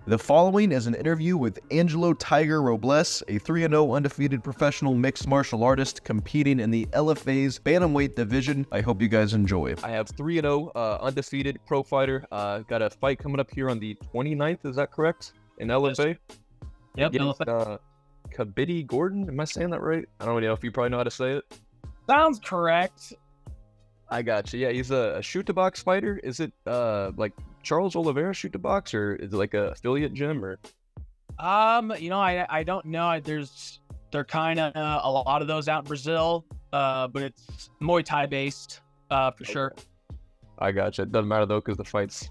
The following is an interview with Angelo Tiger Robles, a 3-0 undefeated professional mixed martial artist competing in the LFA's bantamweight division. I hope you guys enjoy. I have 3-0 undefeated pro fighter. Got a fight coming up here on the 29th, is that correct? In LFA? Yep, Against, LFA. Kabidi Gordon, am I saying that right? I don't know if you probably know how to say it. Sounds correct. I got you. Yeah, he's a shoot-to-box fighter. Is it like Charles Oliveira shoot-to-box, or is it like a affiliate gym, or? I don't know. They're kind of a lot of those out in Brazil, but it's Muay Thai based, for sure. I got you. It doesn't matter though, because the fight's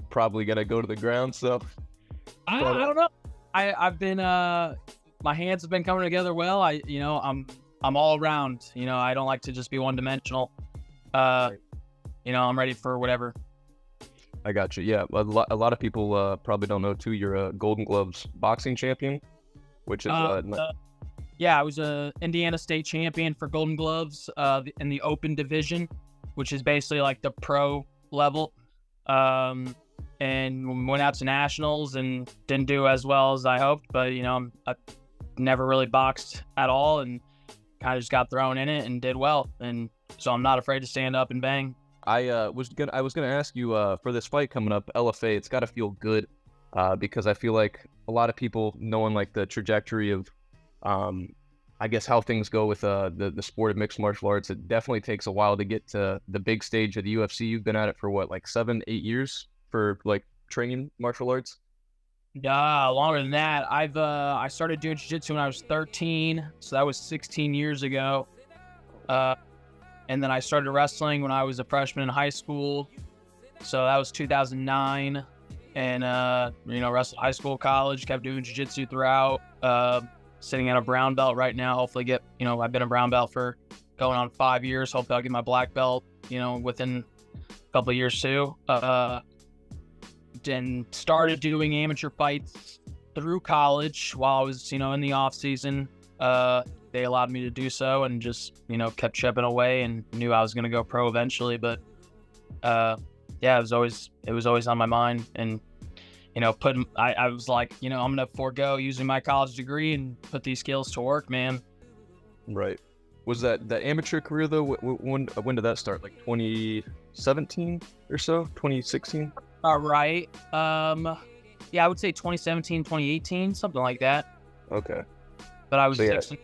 probably gonna go to the ground. So I don't know. I've been my hands have been coming together well. I'm all around. I don't like to just be one dimensional. I'm ready for whatever. I got you. Yeah, a lot of people probably don't know too. You're a Golden Gloves boxing champion, which is yeah, I was a Indiana State champion for Golden Gloves in the open division, which is basically like the pro level. And went out to nationals and didn't do as well as I hoped. But I never really boxed at all, and kind of just got thrown in it and did well. And so I'm not afraid to stand up and bang. I was gonna ask you for this fight coming up, LFA. It's got to feel good because I feel like a lot of people knowing like the trajectory of I guess how things go with the sport of mixed martial arts. It definitely takes a while to get to the big stage of the UFC. You've been at it for what, like 7-8 years for like training martial arts? Longer than that. I started doing jiu-jitsu when I was 13, so that was 16 years ago. And then I started wrestling when I was a freshman in high school, so that was 2009. And wrestled high school, college, kept doing jiu-jitsu throughout. Sitting at a brown belt right now. Hopefully I've been a brown belt for going on 5 years. Hopefully I'll get my black belt, within a couple of years too. And started doing amateur fights through college while I was, in the off season. They allowed me to do so, and just, kept chipping away, and knew I was going to go pro eventually. But it was always on my mind. And I was like, I'm gonna forego using my college degree and put these skills to work, man. Right. Was that the amateur career though? When did that start? Like 2017 or so? 2016? All right. Yeah, I would say 2017, 2018, something like that. Okay. But I was So, yeah. 6.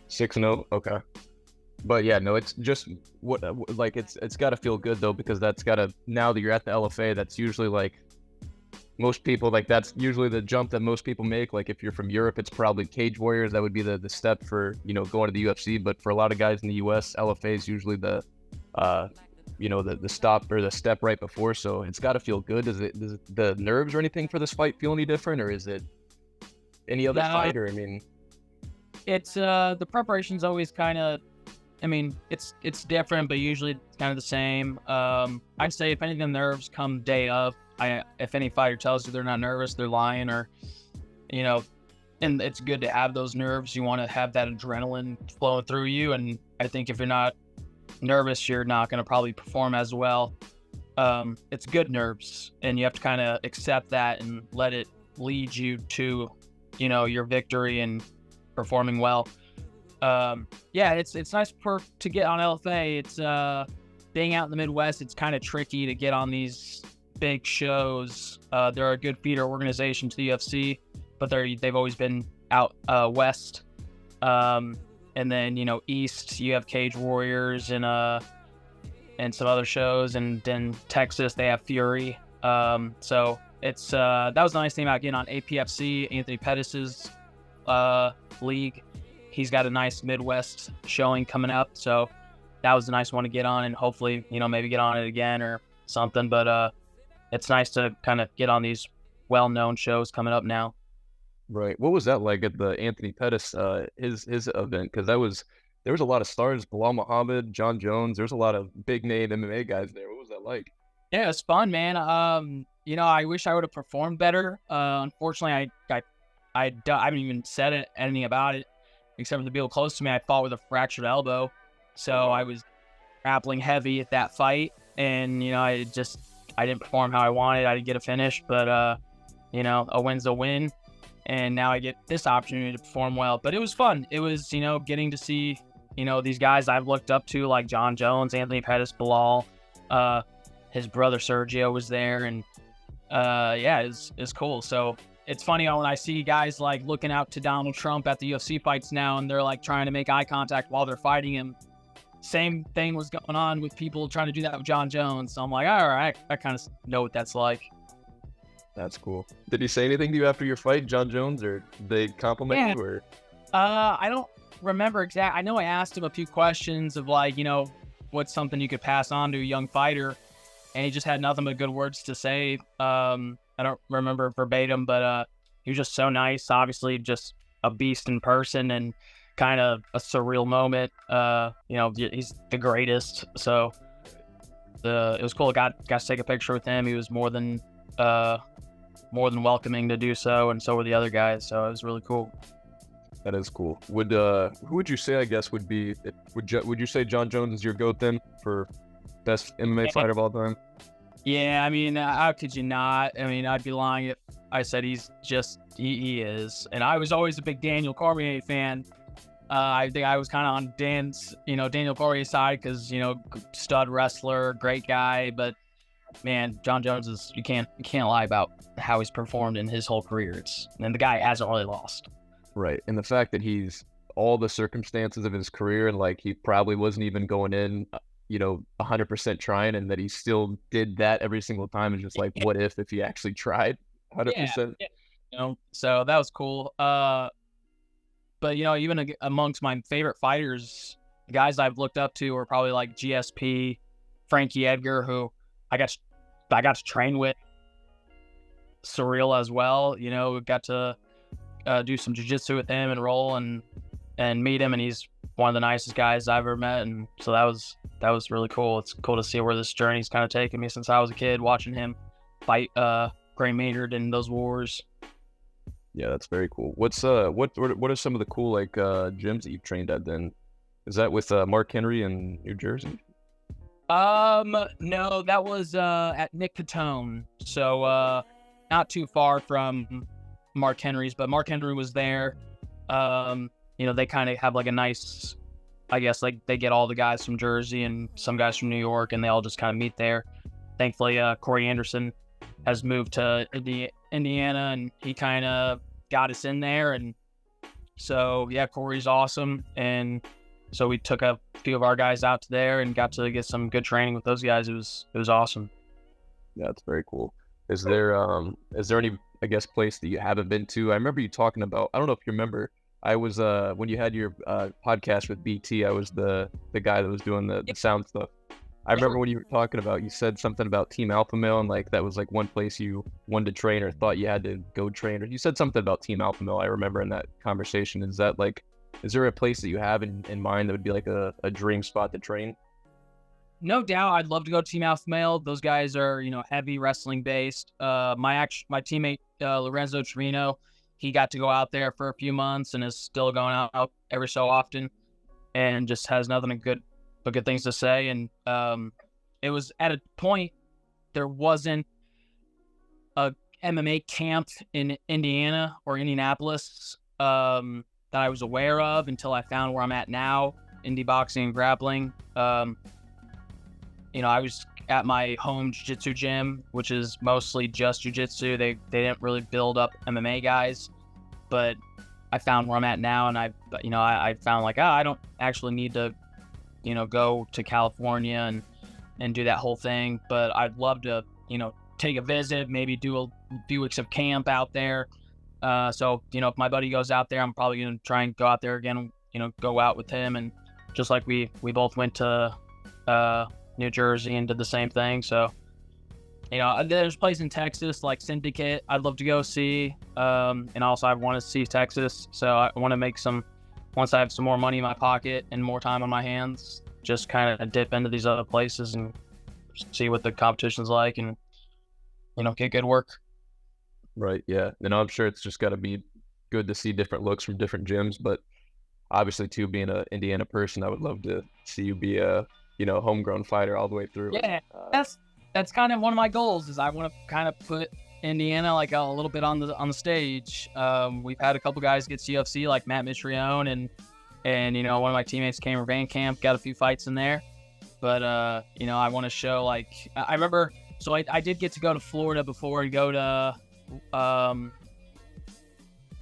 6-0. Okay. But yeah, no, it's just it's got to feel good though, because that's got to, now that you're at the LFA, that's usually like most people, like that's usually the jump that most people make. Like if you're from Europe, it's probably Cage Warriors. That would be the step for, going to the UFC. But for a lot of guys in the US, LFA is usually the stop or the step right before. So it's got to feel good. Does the nerves or anything for this fight feel any different, or is it any other fighter? I mean, it's the preparation's always kind of, it's different, but usually it's kind of the same. I'd say if anything, the nerves come day of. If any fighter tells you they're not nervous, they're lying, or, and it's good to have those nerves. You want to have that adrenaline flowing through you. And I think if you're not nervous, you're not going to probably perform as well. It's good nerves, and you have to kind of accept that and let it lead you to, your victory and performing well. It's nice to get on LFA. It's being out in the Midwest, it's kind of tricky to get on these big shows. They're a good feeder organization to the UFC, but they've always been out west. And then east you have Cage Warriors and some other shows, and then Texas they have Fury. So it's that was the nice thing about getting on APFC, Anthony Pettis's league. He's got a nice Midwest showing coming up, so that was a nice one to get on, and hopefully maybe get on it again or something. But it's nice to kind of get on these well-known shows coming up now. right. What was that like at the Anthony Pettis his event? Because there was a lot of stars, Bilal Muhammad, John Jones. There's a lot of big name MMA guys there. What was that like? Yeah, it's fun, man. I wish I would have performed better. Unfortunately, I haven't even said anything about it, except for the people close to me. I fought with a fractured elbow, so I was grappling heavy at that fight, and I didn't perform how I wanted. I didn't get a finish, but a win's a win. And now I get this opportunity to perform well. But it was fun. It was, getting to see, these guys I've looked up to, like John Jones, Anthony Pettis, Bilal. His brother Sergio was there. And it's cool. So it's funny when I see guys like looking out to Donald Trump at the UFC fights now, and they're like trying to make eye contact while they're fighting him. Same thing was going on with people trying to do that with John Jones. So I'm like, all right, I kind of know what that's like. That's cool. Did he say anything to you after your fight, John Jones, or did they compliment you? Or I don't remember exactly. I know I asked him a few questions of like, what's something you could pass on to a young fighter, and he just had nothing but good words to say. I don't remember verbatim, but he was just so nice. Obviously, just a beast in person, and kind of a surreal moment. He's the greatest. So it was cool. Got to take a picture with him. He was more than welcoming to do so, and so were the other guys. So it was really cool. That is cool. Who would you say, I guess, would you say John Jones is your GOAT then for best MMA fighter of all time? Yeah, I mean, how could you not? I mean, I'd be lying if I said he is. And I was always a big Daniel Cormier fan. I think I was kind of on Daniel Cormier's side because, stud wrestler, great guy. But man, John Jones you can't lie about how he's performed in his whole career. And the guy hasn't really lost. Right. And the fact that he's all the circumstances of his career, and like he probably wasn't even going in 100% trying, and that he still did that every single time, is just like, what if he actually tried 100%? Yeah. So that was cool. But even amongst my favorite fighters, guys I've looked up to are probably like GSP, Frankie, Edgar, who I got to train with. Surreal as well. Got to do some jiu-jitsu with him and roll and meet him, and he's one of the nicest guys I've ever met. And so that was really cool. It's cool to see where this journey's kind of taken me since I was a kid, watching him fight Gray Maynard in those wars. Yeah, that's very cool. What are some of the cool gyms that you've trained at then? Is that with Mark Henry in New Jersey? No, that was at Nick Catone. So not too far from Mark Henry's, but Mark Henry was there. They kind of have like a nice, I guess, like they get all the guys from Jersey and some guys from New York, and they all just kind of meet there. Thankfully, Corey Anderson has moved to Indiana, and he kind of got us in there. And so, yeah, Corey's awesome. And so we took a few of our guys out to there and got to get some good training with those guys. It was awesome. Yeah, that's very cool. Is there any, I guess, place that you haven't been to? I remember you talking about, I don't know if you remember, I was when you had your podcast with BT, I was the guy that was doing the sound stuff. I remember when you were talking about, you said something about Team Alpha Male, and like that was like one place you wanted to train or thought you had to go train, or you said something about Team Alpha Male. I remember in that conversation. Is there a place that you have in mind that would be like a dream spot to train? No doubt, I'd love to go to Team Alpha Male. Those guys are, heavy wrestling based. My teammate Lorenzo Trevino, he got to go out there for a few months and is still going out every so often, and just has nothing but good things to say. And it was at a point there wasn't a MMA camp in Indiana or Indianapolis that I was aware of until I found where I'm at now, indie boxing and grappling. I was at my home jiu-jitsu gym, which is mostly just jiu-jitsu. They didn't really build up MMA guys, but I found where I'm at now, and I found like, I don't actually need to, go to California and do that whole thing, but I'd love to, take a visit, maybe do a few weeks of camp out there. So, if my buddy goes out there, I'm probably going to try and go out there again, go out with him. And just like we both went to New Jersey and did the same thing. So, there's a place in Texas like Syndicate I'd love to go see. And also I want to see Texas. So I want to make once I have some more money in my pocket and more time on my hands, just kind of dip into these other places and see what the competition's like and, get good work. Right. Yeah. And I'm sure it's just got to be good to see different looks from different gyms, but obviously too, being an Indiana person, I would love to see you be a, homegrown fighter all the way through. Yeah. That's kind of one of my goals, is I want to kind of put Indiana, like a little bit on the stage. We've had a couple guys get CFC, like Matt Mitrione, and you know, one of my teammates, Cameron Van Camp, got a few fights in there. But you know, I want to show, like, I remember. So I did get to go to Florida before and go to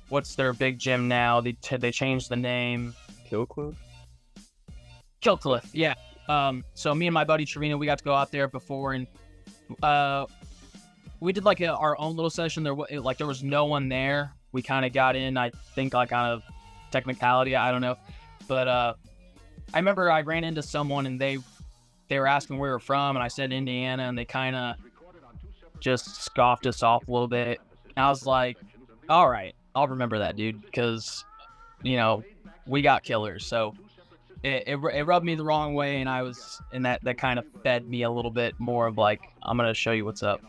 what's their big gym now? They changed the name. Killcliff, yeah. So me and my buddy Trevino, we got to go out there before, and we did like our own little session. There was no one there. We kind of got in, I think, like on a technicality, I don't know, but I remember I ran into someone and they were asking where we were from, and I said Indiana, and they kind of just scoffed us off a little bit. And I was like, all right, I'll remember that, dude, because, you know, we got killers. So it rubbed me the wrong way, and that kind of fed me a little bit more of like, I'm gonna show you what's up.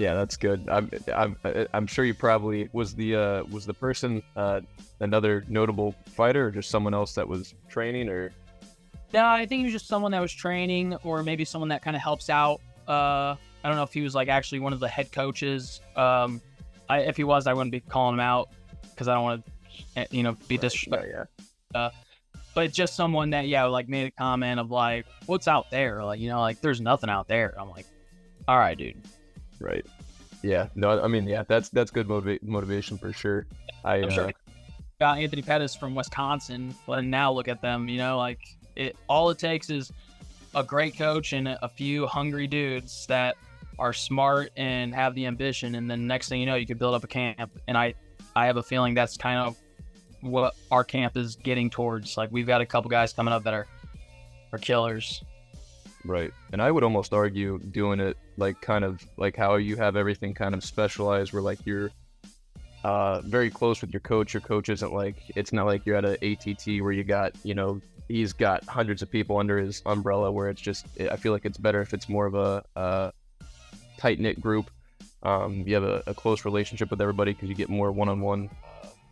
yeah, that's good. I'm sure you probably was the person another notable fighter, or just someone else that was training, or. No, I think he was just someone that was training, or maybe someone that kind of helps out. I don't know if he was like actually one of the head coaches. If he was, I wouldn't be calling him out because I don't want to, you know, be disrespectful. Yeah. But just someone that, yeah, like made a comment of like, what's out there? Like, you know, like there's nothing out there. I'm like, all right, dude. Right. Yeah. No, I mean, yeah, that's good motivation for sure. I'm sure. Got Anthony Pettis from Wisconsin, and now look at them. You know, like. All it takes is a great coach and a few hungry dudes that are smart and have the ambition, and then next thing you know, you could build up a camp. And I have a feeling that's kind of what our camp is getting towards. Like, we've got a couple guys coming up that are killers. Right. And I would almost argue doing it like kind of like how you have everything kind of specialized, where like you're very close with your coach. Your coach isn't like, it's not like you're at a ATT where you got, you know, he's got hundreds of people under his umbrella, where it's just, I feel like it's better if it's more of a tight-knit group. You have a close relationship with everybody because you get more one-on-one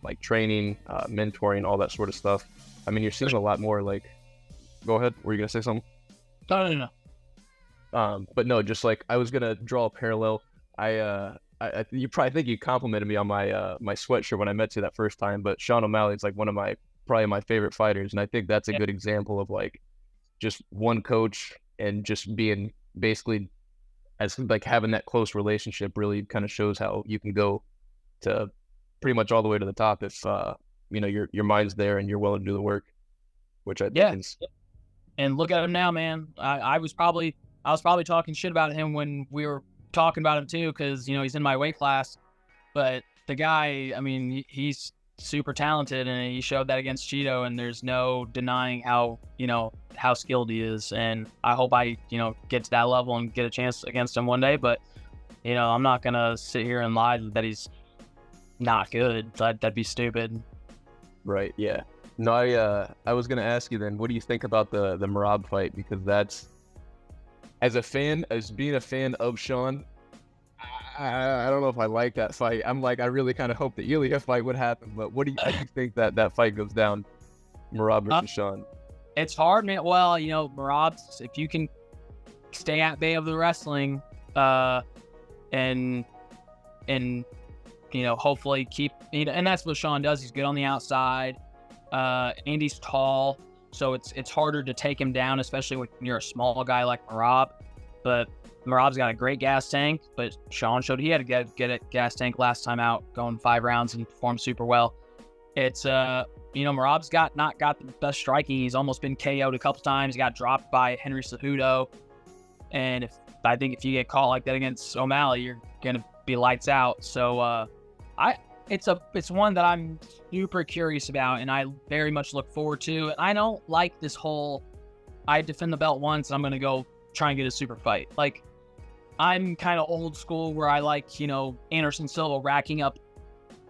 like training, mentoring, all that sort of stuff. I mean, you're seeing a lot more like, go ahead, were you gonna say something? No. But no, just like I was gonna draw a parallel. You probably think you complimented me on my my sweatshirt when I met you that first time, but Sean O'Malley's like one of probably my favorite fighters, and I think that's a good example of like just one coach and just being basically as like having that close relationship really kind of shows how you can go to pretty much all the way to the top if you know your mind's there and you're willing to do the work, which I think is. And look at him now, man. I was probably talking shit about him when we were talking about him too, because, you know, he's in my weight class, but the guy, I mean, he's super talented, and he showed that against Cheeto, and there's no denying how, you know, how skilled he is. And I hope I, you know, get to that level and get a chance against him one day. But, you know, I'm not gonna sit here and lie that he's not good. That'd be stupid. Right. Yeah. No, I was gonna ask you then, what do you think about the Merab fight? Because that's, as being a fan of Sean, I don't know if I like that fight. I'm like, I really kind of hope the Ilya fight would happen, but how do you think that fight goes down, Merab versus Sean? It's hard, man. Well, you know, Merab, if you can stay at bay of the wrestling, and you know, hopefully keep, you know, and that's what Sean does. He's good on the outside. Andy's tall, so it's harder to take him down, especially when you're a small guy like Merab. But Merab's got a great gas tank, but Sean showed he had to get a gas tank last time out, going 5 rounds and performed super well. It's you know, Merab's not got the best striking. He's almost been KO'd a couple times. He got dropped by Henry Cejudo, and I think if you get caught like that against O'Malley, you're gonna be lights out. So it's one that I'm super curious about, and I very much look forward to. I don't like this whole, I defend the belt once and I'm gonna go try and get a super fight. Like, I'm kind of old school where I like, you know, Anderson Silva racking up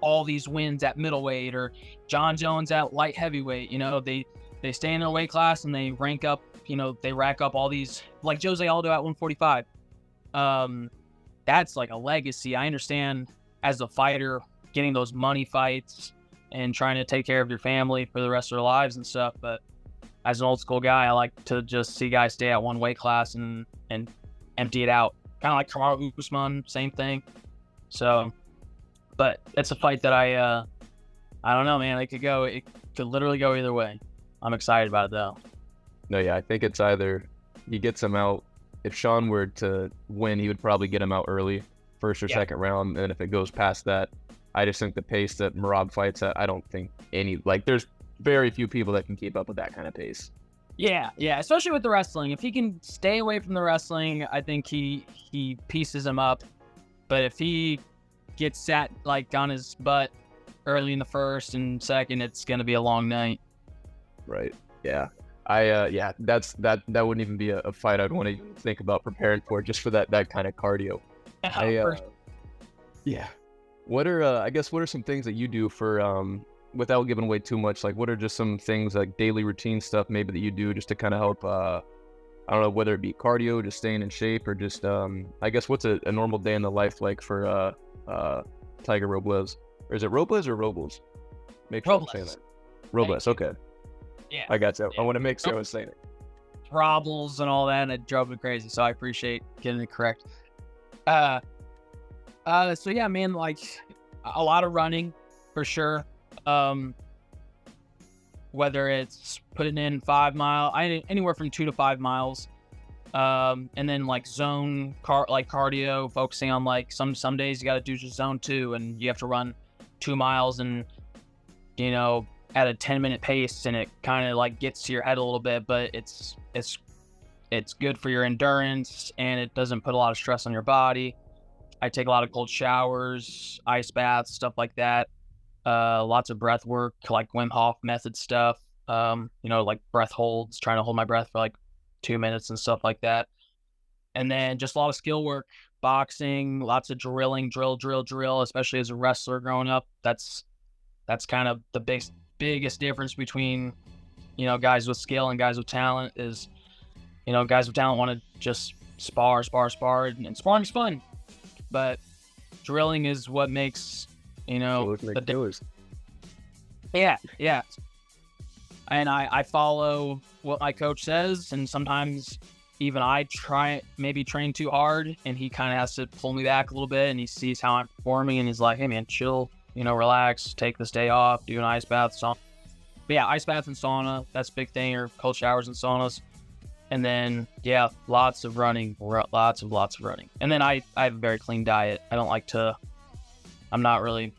all these wins at middleweight, or John Jones at light heavyweight. You know, they stay in their weight class and they rank up, you know, they rack up all these, like Jose Aldo at 145. That's like a legacy. I understand as a fighter getting those money fights and trying to take care of your family for the rest of their lives and stuff, but as an old school guy, I like to just see guys stay at one weight class and empty it out. kind of like Kamaru Usman, same thing. So, but it's a fight that I don't know, man. It could literally go either way. I'm excited about it though. No, yeah, I think it's either he gets him out. If Sean were to win, he would probably get him out early, first or second round. And if it goes past that, I just think the pace that Merab fights at, I don't think there's very few people that can keep up with that kind of pace. Yeah, especially with the wrestling. If he can stay away from the wrestling, I think he pieces him up. But if he gets sat like on his butt early in the first and second, it's gonna be a long night. Right. Yeah. That wouldn't even be a fight I'd want to think about preparing for, just for that kind of cardio. Yeah. What are some things that you do for without giving away too much? Like, what are just some things like daily routine stuff maybe that you do just to kind of help? I don't know, whether it be cardio, just staying in shape, or just I guess what's a normal day in the life like for Tiger Robles? Or is it Robles or Robles? Make sure I'm saying that. Robles. Okay. Yeah. I got you. I want to make sure I was saying it. Robles and all that, and it drove me crazy. So I appreciate getting it correct. So yeah, man, like a lot of running for sure. Whether it's putting in 5 mile, anywhere from 2 to 5 miles. And then like cardio, focusing on like some days you got to do just zone 2, and you have to run 2 miles and at a 10-minute pace, and it kind of like gets to your head a little bit, but it's good for your endurance, and it doesn't put a lot of stress on your body. I take a lot of cold showers, ice baths, stuff like that. Lots of breath work, like Wim Hof method stuff. Like breath holds, trying to hold my breath for like 2 minutes and stuff like that. And then just a lot of skill work, boxing, lots of drilling, drill, especially as a wrestler growing up. That's kind of the biggest difference between, guys with skill and guys with talent is, guys with talent want to just spar, and sparring's fun, but drilling is what makes, the killers. Yeah. And I follow what my coach says, and sometimes even I train too hard, and he kind of has to pull me back a little bit, and he sees how I'm performing, and he's like, hey man, chill, relax, take this day off, do an ice bath, sauna. But yeah, ice bath and sauna, that's a big thing, or cold showers and saunas. And then, yeah, lots of running, lots of running. And then I have a very clean diet. I'm not really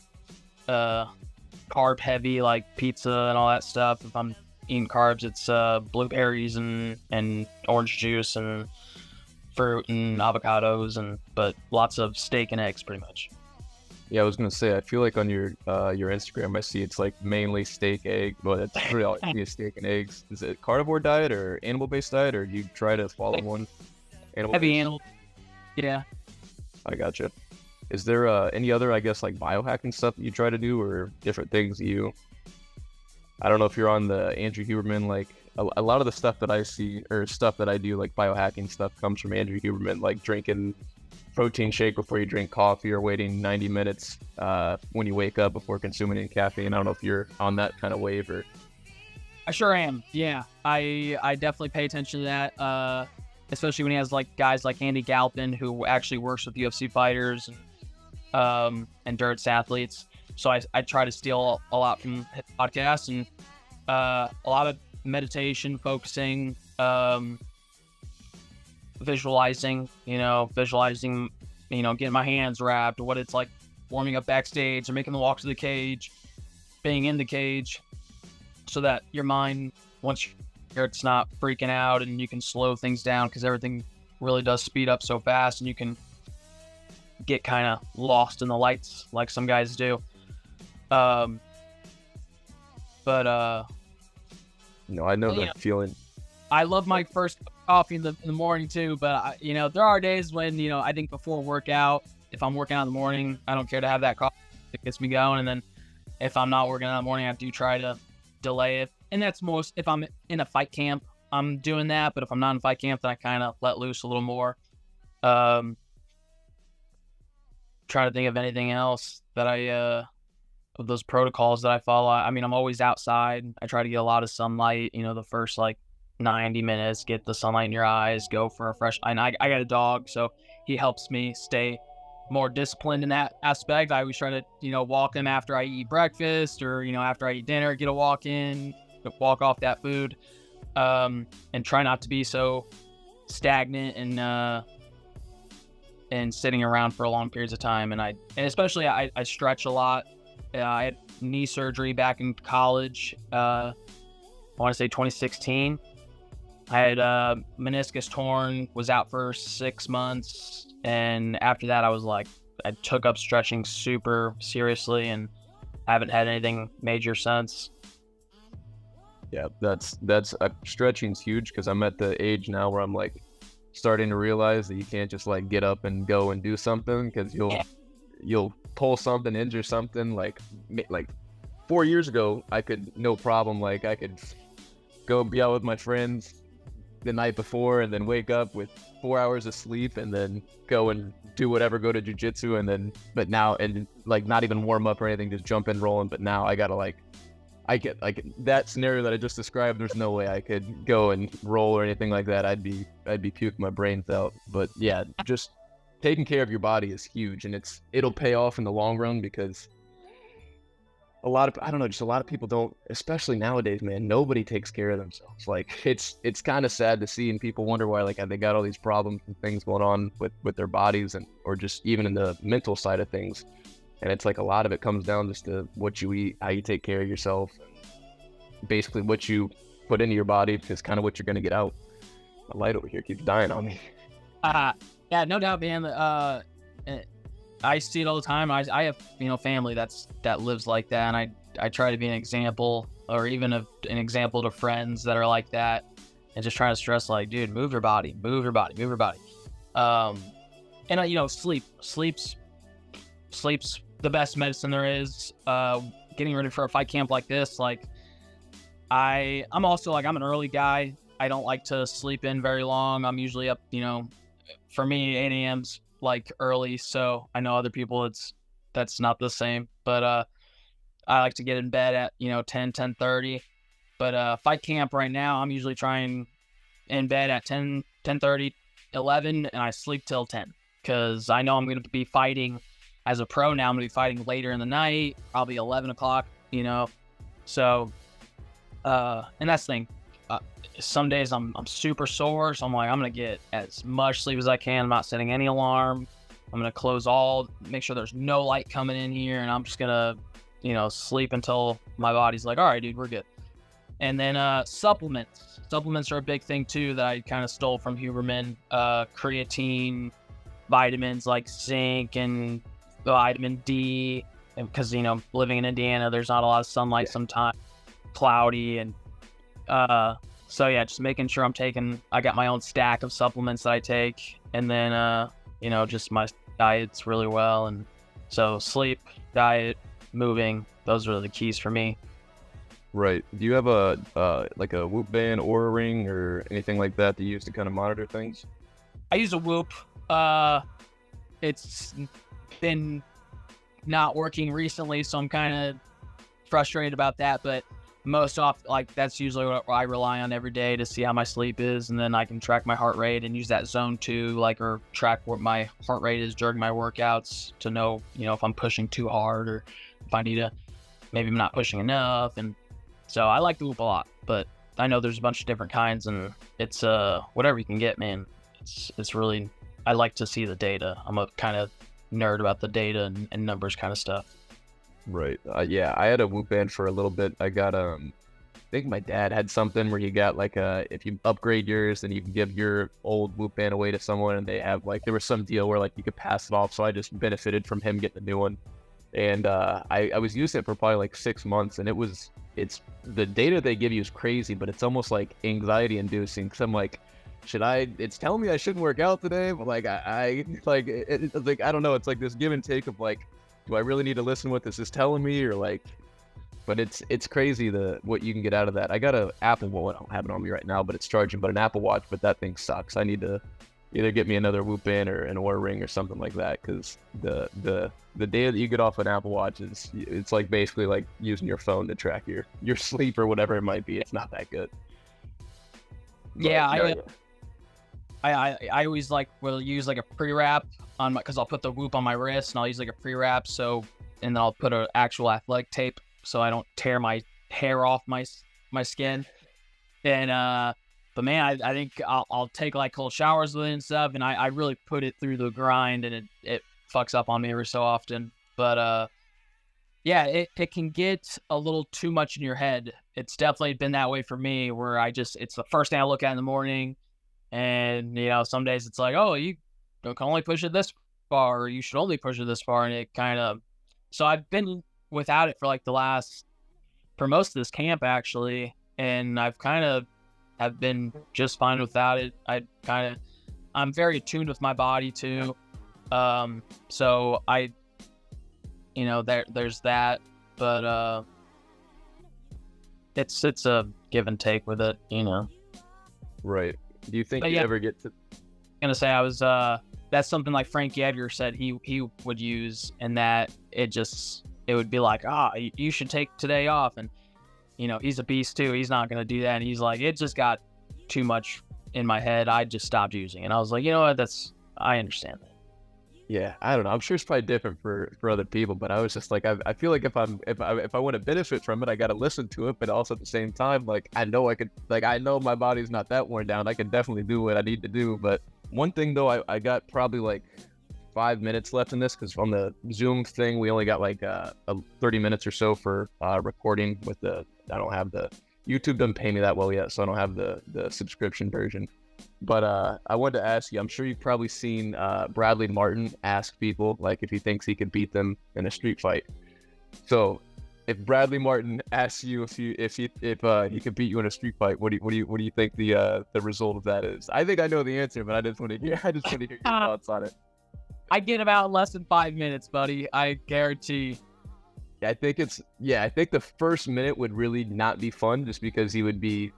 carb heavy, like pizza and all that stuff. If I'm eating carbs, it's blueberries and orange juice and fruit and avocados, but lots of steak and eggs pretty much. Yeah, I was gonna say, I feel like on your Instagram, I see it's like mainly steak, egg, but it's really all I see is steak and eggs. Is it carnivore diet or animal-based diet, or do you try to follow one? Heavy animal. Yeah. I gotcha. Is there any other, I guess, like biohacking stuff that you try to do, or different things I don't know if you're on the Andrew Huberman, like a lot of the stuff that I see or stuff that I do, like biohacking stuff, comes from Andrew Huberman, like drinking protein shake before you drink coffee, or waiting 90 minutes when you wake up before consuming any caffeine. I don't know if you're on that kind of wave or. I sure am. Yeah, I definitely pay attention to that, especially when he has like guys like Andy Galpin, who actually works with UFC fighters and endurance athletes. So I try to steal a lot from his podcasts, and a lot of meditation, focusing, visualizing, getting my hands wrapped, what it's like warming up backstage or making the walk to the cage, being in the cage, so that your mind, once it's not freaking out, and you can slow things down, because everything really does speed up so fast, and you can get kind of lost in the lights like some guys do. No, I know that feeling. I love my first coffee in the morning too, but there are days when I think before workout, if I'm working out in the morning, I don't care to have that coffee. It gets me going, and then if I'm not working out in the morning, I do try to delay it. And that's most if I'm in a fight camp, I'm doing that. But if I'm not in fight camp, then I kind of let loose a little more. Trying to think of anything else that of those protocols that I follow. I mean, I'm always outside. I try to get a lot of sunlight, the first like 90 minutes, get the sunlight in your eyes, go for a fresh. And I got a dog, so he helps me stay more disciplined in that aspect. I always try to, walk him after I eat breakfast or, after I eat dinner, get a walk in, walk off that food, and try not to be so stagnant and sitting around for long periods of time. And especially I stretch a lot. I had knee surgery back in college. I want to say 2016. I had meniscus torn, was out for 6 months. And after that, I took up stretching super seriously and haven't had anything major since. Yeah, that's stretching's huge, because I'm at the age now where I'm like starting to realize that you can't just like get up and go and do something, because you'll pull something, injure something. Like 4 years ago, I could no problem, like I could go be out with my friends the night before and then wake up with 4 hours of sleep and then go and do whatever, go to jiu-jitsu, and then now not even warm up or anything, just jump in rolling. But now I gotta I get that scenario that I just described. There's no way I could go and roll or anything like that. I'd be puking my brains out. But yeah, just taking care of your body is huge, and it'll pay off in the long run, because a lot of people don't, especially nowadays, man. Nobody takes care of themselves. Like it's kind of sad to see, and people wonder why like they got all these problems and things going on with their bodies, and or just even in the mental side of things. And it's like a lot of it comes down just to what you eat, how you take care of yourself, and basically what you put into your body is kind of what you're gonna get out. The light over here keeps dying on me. Yeah, no doubt, man. I see it all the time. I have family that lives like that, and I try to be an example, or even an example to friends that are like that, and just trying to stress like, dude, move your body. And sleep's the best medicine there is. Getting ready for a fight camp like this, like I'm also I'm an early guy. I don't like to sleep in very long. I'm usually up, for me 8 a.m.'s like early, so I know other people that's not the same, but I like to get in bed at 10:30. But fight camp right now, I'm usually trying in bed at 10:30, 11, and I sleep till 10, because I know I'm going to be fighting as a pro now. I'm going to be fighting later in the night, probably 11 o'clock, so and that's the thing. Some days I'm super sore, so I'm like, I'm gonna get as much sleep as I can. I'm not setting any alarm. I'm gonna make sure there's no light coming in here, and I'm just gonna, sleep until my body's like, all right, dude, we're good. And then supplements are a big thing too that I kind of stole from Huberman. Creatine, vitamins like zinc and vitamin D, because living in Indiana, there's not a lot of sunlight sometimes, cloudy, and so yeah, just making sure I got my own stack of supplements that I take, and then just my diet's really well. And so sleep, diet, moving, those are the keys for me. Right. Do you have a Whoop band, Oura ring, or anything like that you use to kind of monitor things? I use a Whoop. It's been not working recently, so I'm kind of frustrated about that, but most often, that's usually what I rely on every day to see how my sleep is, and then I can track my heart rate and use that zone 2, or track what my heart rate is during my workouts to know, if I'm pushing too hard, or if I need to, maybe I'm not pushing enough. And so I like the Whoop a lot, but I know there's a bunch of different kinds, and it's whatever you can get, man. It's really, I like to see the data. I'm a kind of nerd about the data and numbers kind of stuff. Right. Yeah, I had a Whoop band for a little bit. I got I think my dad had something where you got if you upgrade yours, then you can give your old Whoop band away to someone, and they have there was some deal where you could pass it off. So I just benefited from him getting a new one, and I was using it for probably 6 months, and it's the data they give you is crazy, but it's almost anxiety inducing, because I'm like, it's telling me I shouldn't work out today, but I don't know, it's this give and take of do I really need to listen to what this is telling me, or but it's crazy what you can get out of that. I got an Apple Watch. I don't have it on me right now, but it's charging, but an Apple Watch, but that thing sucks. I need to either get me another Whoop band or an Oura ring or something like that, because the data that you get off an Apple Watch it's basically using your phone to track your sleep or whatever it might be. It's not that good. Yeah, yeah. I always will use like a pre-wrap on my, because I'll put the whoop on my wrist and I'll use like a pre-wrap, so, and then I'll put an actual athletic tape so I don't tear my hair off my skin. And but man, I think I'll take like cold showers with it and stuff, and I really put it through the grind, and it fucks up on me every so often. But yeah, it can get a little too much in your head. It's definitely been that way for me, where it's the first thing I look at in the morning. And, some days it's like, oh, you can only push it this far, or you should only push it this far. And it kind of, so I've been without it for like for most of this camp actually. And I've kind of have been just fine without it. I'm very attuned with my body too. So there's that, but, it's a give and take with it, Right. Do you think But you yeah. ever get to? Gonna say that's something like Frankie Edgar said he would use, and that it would be like, you should take today off, and he's a beast too, he's not gonna do that, and he's like, it just got too much in my head, I just stopped using it. And I was like, you know what, I understand that. Yeah, I don't know. I'm sure it's probably different for other people, but I was just like, I feel like if I want to benefit from it, I got to listen to it, but also at the same time, like I know my body's not that worn down. I can definitely do what I need to do. But one thing though, I got probably like 5 minutes left in this, because on the Zoom thing we only got like 30 minutes or so for recording with I don't have the YouTube doesn't pay me that well yet, so I don't have the subscription version. But I wanted to ask you, I'm sure you've probably seen Bradley Martin ask people like if he thinks he could beat them in a street fight. So if Bradley Martin asks you if he could beat you in a street fight, what do you think the result of that is? I think I know the answer, but I just want to hear your thoughts on it. I get about less than 5 minutes, buddy, I guarantee. I think the first minute would really not be fun, just because he would be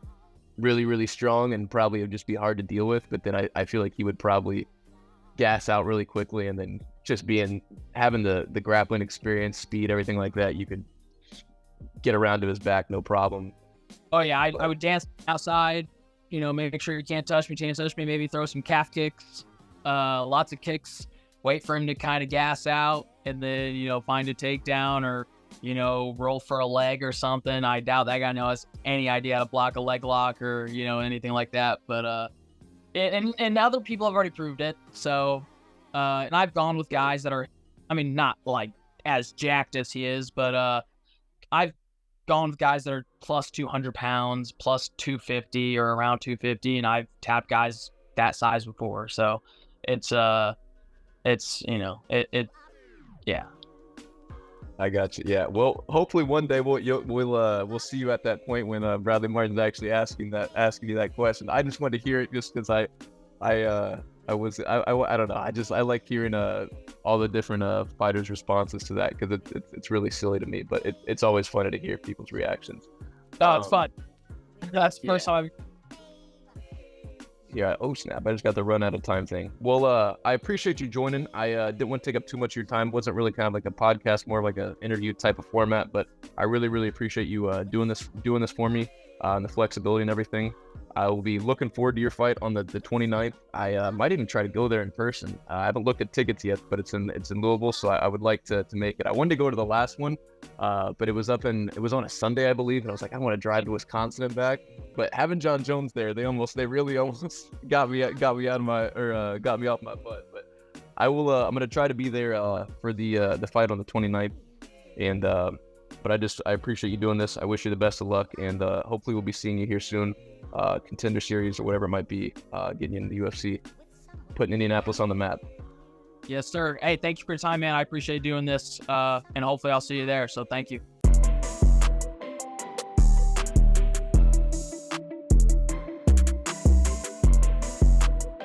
really, really strong and probably it would just be hard to deal with. But then I feel like he would probably gas out really quickly, and then just having the grappling experience, speed, everything like that, you could get around to his back no problem. Oh yeah, I would dance outside, make sure you can't touch me, maybe throw some calf kicks, lots of kicks, wait for him to kind of gas out, and then find a takedown, or roll for a leg or something. I doubt that guy knows any idea how to block a leg lock or, anything like that. But, and other people have already proved it. So, and I've gone with guys that are, not like as jacked as he is, but, I've gone with guys that are plus 200 pounds, plus 250 or around 250. And I've tapped guys that size before. So yeah. I got you. Yeah. Well, hopefully one day we'll see you at that point when Bradley Martin's actually asking you that question. I just wanted to hear it just because I don't know. I like hearing all the different fighters' responses to that, because it's really silly to me, but it's always funny to hear people's reactions. Oh, it's fun. That's the first time Yeah, oh snap, I just got the run out of time thing. Well, I appreciate you joining. I didn't want to take up too much of your time. It wasn't really kind of like a podcast, more like an interview type of format, but I really, really appreciate you doing this for me, and the flexibility and everything. I will be looking forward to your fight on the 29th. I might even try to go there in person. I haven't looked at tickets yet, but it's in Louisville, so I would like to make it. I wanted to go to the last one, but it was on a Sunday, I believe, and I was like, I want to drive to Wisconsin and back. But having John Jones there, they really almost got me off my butt. But I will. I'm gonna try to be there for the fight on the 29th, and but I appreciate you doing this. I wish you the best of luck, and hopefully we'll be seeing you here soon. Contender Series or whatever it might be, getting you into the UFC, putting Indianapolis on the map. Yes, sir. Hey, thank you for your time, man. I appreciate doing this, and hopefully I'll see you there. So thank you.